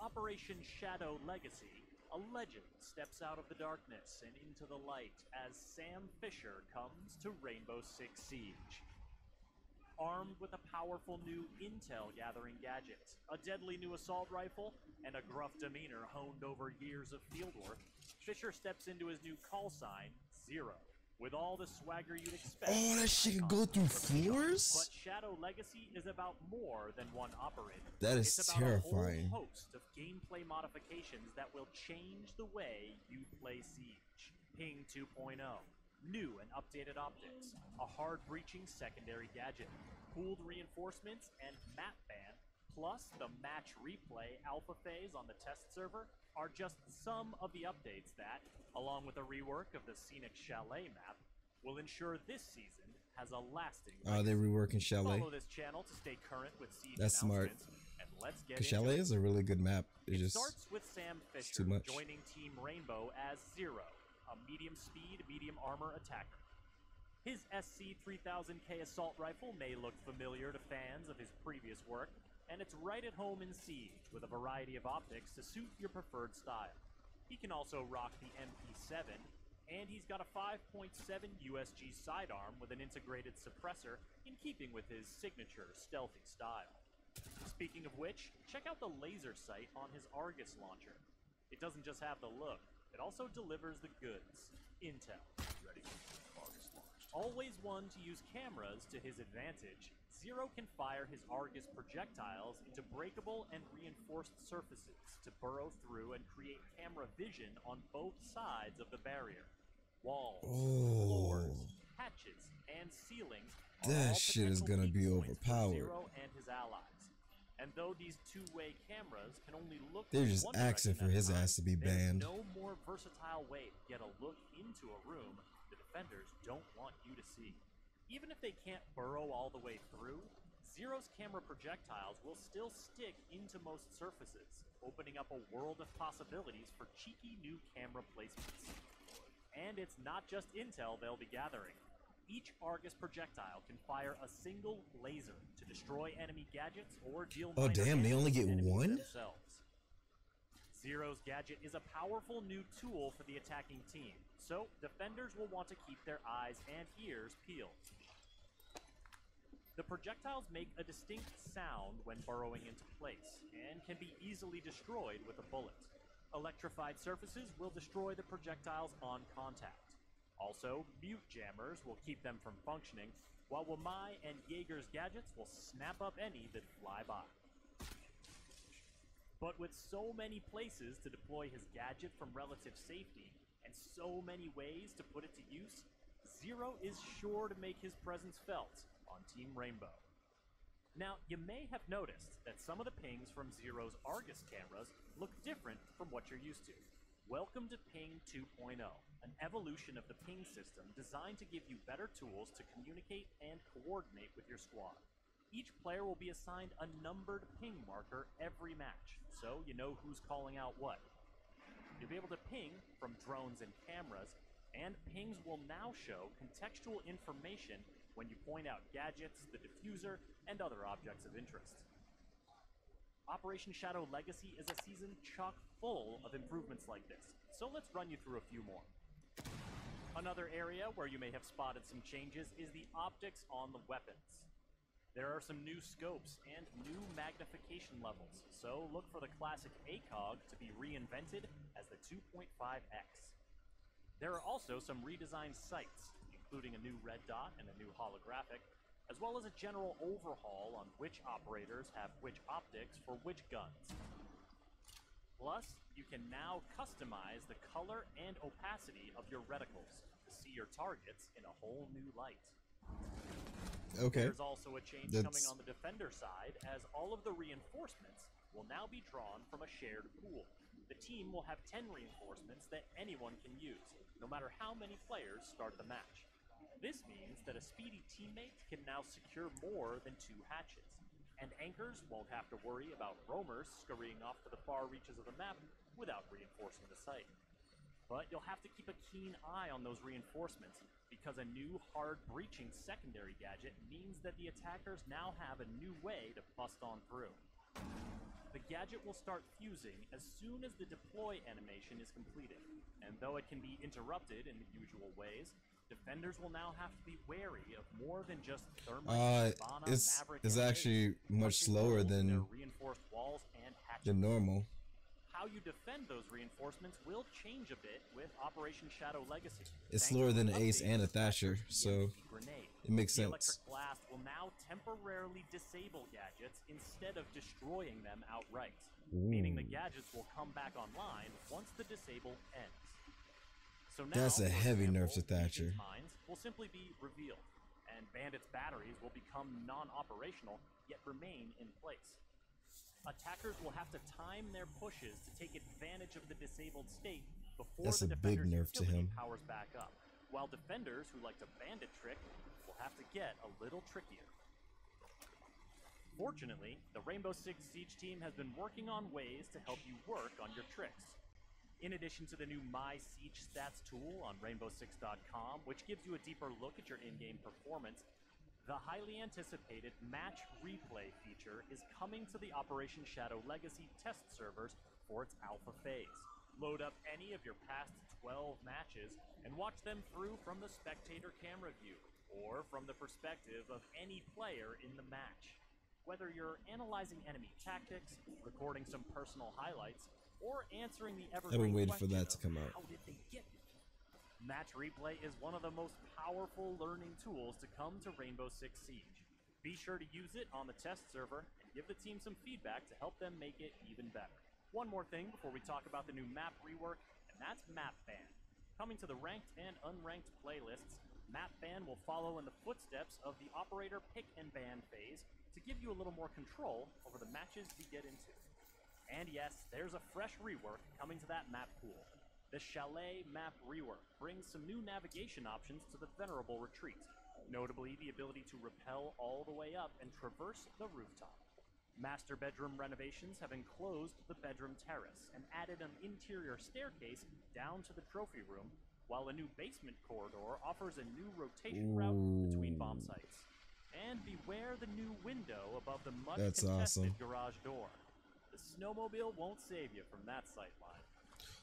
Operation Shadow Legacy, a legend steps out of the darkness and into the light as Sam Fisher comes to Rainbow Six Siege. Armed with a powerful new intel-gathering gadget, a deadly new assault rifle, and a gruff demeanor honed over years of fieldwork, Fisher steps into his new call sign, Zero, with all the swagger you'd expect. Oh, that shit can go through floors? But Shadow Legacy is about more than one operator. That is it's terrifying. About a whole host of gameplay modifications that will change the way you play Siege. Ping 2.0, new and updated optics, a hard-breaching secondary gadget, pooled reinforcements, and map ban, plus the match replay alpha phase on the test server are just some of the updates that, along with a rework of the scenic Chalet map, will ensure this season has a lasting legacy. They're reworking Chalet. Follow this channel to stay current with Siege That's smart. and let's get Because Chalet is a really good map. It starts with Sam Fisher too much. joining Team Rainbow as Zero, a medium speed, medium armor attacker. His SC-3000K assault rifle may look familiar to fans of his previous work, and it's right at home in Siege with a variety of optics to suit your preferred style. He can also rock the MP7, and he's got a 5.7 USG sidearm with an integrated suppressor in keeping with his signature stealthy style. Speaking of which, check out the laser sight on his Argus launcher. It doesn't just have the look, it also delivers the goods. Intel. Ready. Argus launched. Always one to use cameras to his advantage, Zero can fire his Argus projectiles into breakable and reinforced surfaces to burrow through and create camera vision on both sides of the barrier. Walls, floors, hatches, and ceilings are That all shit is potential gonna weak be points for overpowered. Zero and his allies. And though these two-way cameras can only look They're in just one asking for direction his at a time, ass to be there's banned. no more versatile way to get a look into a room the defenders don't want you to see. Even if they can't burrow all the way through, Zero's camera projectiles will still stick into most surfaces, opening up a world of possibilities for cheeky new camera placements. And it's not just intel they'll be gathering. Each Argus projectile can fire a single laser to destroy enemy gadgets or deal Oh, minor damn, they damage only to get enemies one? themselves. Zero's gadget is a powerful new tool for the attacking team, so defenders will want to keep their eyes and ears peeled. The projectiles make a distinct sound when burrowing into place, and can be easily destroyed with a bullet. Electrified surfaces will destroy the projectiles on contact. Also, mute jammers will keep them from functioning, while Wamai and Jaeger's gadgets will snap up any that fly by. But with so many places to deploy his gadget from relative safety, and so many ways to put it to use, Zero is sure to make his presence felt on Team Rainbow. Now, you may have noticed that some of the pings from Zero's Argus cameras look different from what you're used to. Welcome to Ping 2.0, an evolution of the ping system designed to give you better tools to communicate and coordinate with your squad. Each player will be assigned a numbered ping marker every match, so you know who's calling out what. You'll be able to ping from drones and cameras, and pings will now show contextual information when you point out gadgets, the diffuser, and other objects of interest. Operation Shadow Legacy is a season chock full of improvements like this, so let's run you through a few more. Another area where you may have spotted some changes is the optics on the weapons. There are some new scopes and new magnification levels, so look for the classic ACOG to be reinvented as the 2.5x. There are also some redesigned sights, including a new red dot and a new holographic, as well as a general overhaul on which operators have which optics for which guns. Plus, you can now customize the color and opacity of your reticles to see your targets in a whole new light. Okay. There's also a change coming on the defender side, as all of the reinforcements will now be drawn from a shared pool. The team will have 10 reinforcements that anyone can use, no matter how many players start the match. This means that a speedy teammate can now secure more than 2 hatches, and anchors won't have to worry about roamers scurrying off to the far reaches of the map without reinforcing the site. But you'll have to keep a keen eye on those reinforcements, because a new hard-breaching secondary gadget means that the attackers now have a new way to bust on through. The gadget will start fusing as soon as the deploy animation is completed, and though it can be interrupted in the usual ways, defenders will now have to be wary of more than just thermite, it's actually much slower than reinforced walls and hatches. the normal. How you defend those reinforcements will change a bit with Operation Shadow Legacy. It's slower than an Ace and a Thatcher, so it makes The sense. electric blast will now temporarily disable gadgets instead of destroying them outright, meaning the gadgets will come back online once the disable ends. So now, That's a for heavy example, nerf to Thatcher. Legion's mines will simply be revealed, and Bandit's batteries will become non-operational, yet remain in place. Attackers will have to time their pushes to take advantage of the disabled state before That's the a big defender's nerf to utility him. powers back up, while defenders who like to bandit trick will have to get a little trickier. Fortunately, the Rainbow Six Siege team has been working on ways to help you work on your tricks. In addition to the new My Siege Stats tool on rainbow6.com, which gives you a deeper look at your in-game performance, the highly anticipated Match Replay feature is coming to the Operation Shadow Legacy test servers for its alpha phase. Load up any of your past 12 matches and watch them through from the spectator camera view, or from the perspective of any player in the match. Whether you're analyzing enemy tactics, recording some personal highlights, or answering the I've evergreen been waiting for question that to come of out. how did they get me? Match Replay is one of the most powerful learning tools to come to Rainbow Six Siege. Be sure to use it on the test server and give the team some feedback to help them make it even better. One more thing before we talk about the new map rework, and that's Map Ban. Coming to the ranked and unranked playlists, Map Ban will follow in the footsteps of the operator pick and ban phase to give you a little more control over the matches you get into. And yes, there's a fresh rework coming to that map pool. The Chalet map rework brings some new navigation options to the Venerable Retreat, notably the ability to rappel all the way up and traverse the rooftop. Master bedroom renovations have enclosed the bedroom terrace and added an interior staircase down to the trophy room, while a new basement corridor offers a new rotation route between bomb sites. And beware the new window above the much That's contested awesome. garage door. The snowmobile won't save you from that sightline.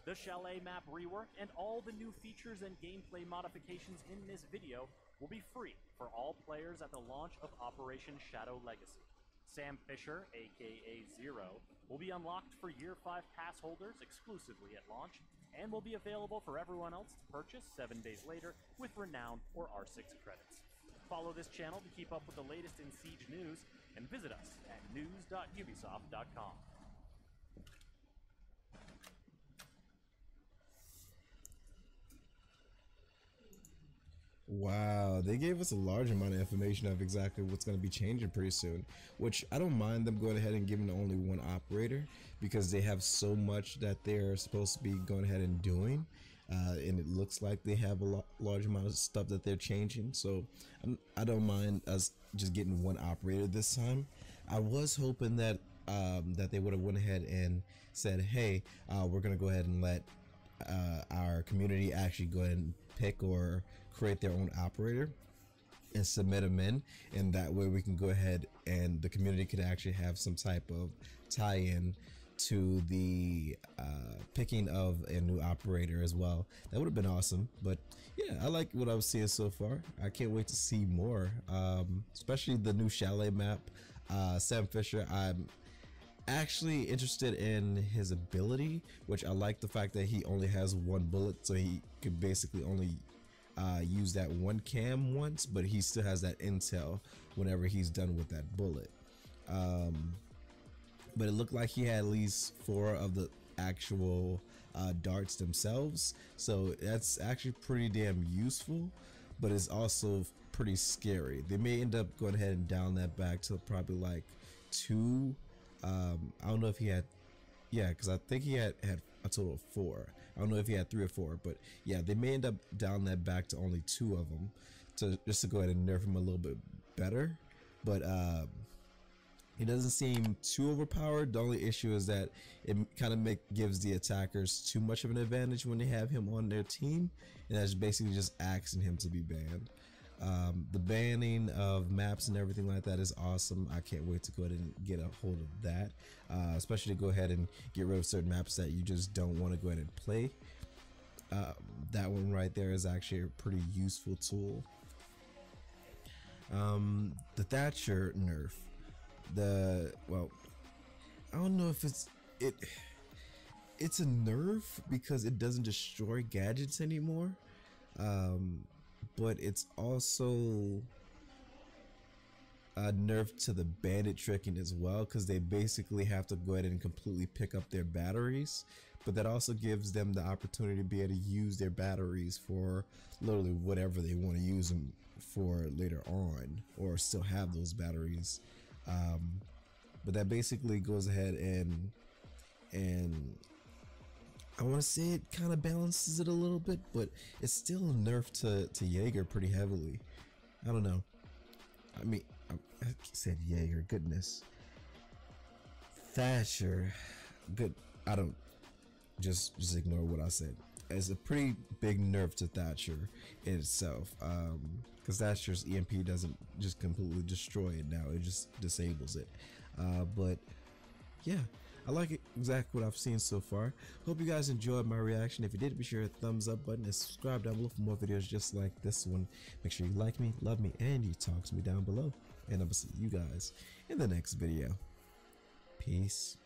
The Chalet map rework and all the new features and gameplay modifications in this video will be free for all players at the launch of Operation Shadow Legacy. Sam Fisher, aka Zero, will be unlocked for Year 5 pass holders exclusively at launch, and will be available for everyone else to purchase 7 days later with Renown or R6 credits. Follow this channel to keep up with the latest in Siege news, and visit us at news.ubisoft.com. Wow, they gave us a large amount of information of exactly what's going to be changing pretty soon, which I don't mind them going ahead and giving only one operator, because they have so much that they're supposed to be going ahead and doing, and it looks like they have a large amount of stuff that they're changing, so I don't mind us just getting one operator this time. I was hoping that that they would have went ahead and said, hey, we're going to go ahead and let our community actually go ahead and pick or create their own operator and submit them in, and that way we can go ahead and the community could actually have some type of tie-in to the picking of a new operator as well. That would have been awesome. But yeah, I like what I was seeing so far. I can't wait to see more, especially the new Chalet map. Sam Fisher, I'm actually interested in his ability, which I like the fact that he only has one bullet, so he could basically only use that one cam once, but he still has that intel whenever he's done with that bullet. But it looked like he had at least 4 of the actual darts themselves, so that's actually pretty damn useful, but it's also pretty scary. They may end up going ahead and down that back to probably like 2. I don't know if he had, yeah, because I think he had a total of 4. I don't know if he had 3 or 4, but yeah, they may end up down that back to only 2 of them, just to go ahead and nerf him a little bit better. But he doesn't seem too overpowered. The only issue is that it kind of gives the attackers too much of an advantage when they have him on their team, and that's basically just asking him to be banned. The banning of maps and everything like that is awesome. I can't wait to go ahead and get a hold of that, especially to go ahead and get rid of certain maps that you just don't want to go ahead and play. That one right there is actually a pretty useful tool. The Thatcher nerf, well, I don't know if it's a nerf because it doesn't destroy gadgets anymore, but it's also a nerf to the bandit tricking as well, because they basically have to go ahead and completely pick up their batteries, but that also gives them the opportunity to be able to use their batteries for literally whatever they want to use them for later on, or still have those batteries. But that basically goes ahead and I want to say it kind of balances it a little bit, but it's still a nerf to Jaeger pretty heavily. I don't know. I mean, I said Jaeger, goodness. Thatcher, good. I don't, just ignore what I said. It's a pretty big nerf to Thatcher in itself, because Thatcher's EMP doesn't just completely destroy it now, it just disables it. But yeah, I like it, exactly what I've seen so far. Hope you guys enjoyed my reaction. If you did, be sure to hit the thumbs up button and subscribe down below for more videos just like this one. Make sure you like me, love me, and you talk to me down below. And I will see you guys in the next video. Peace.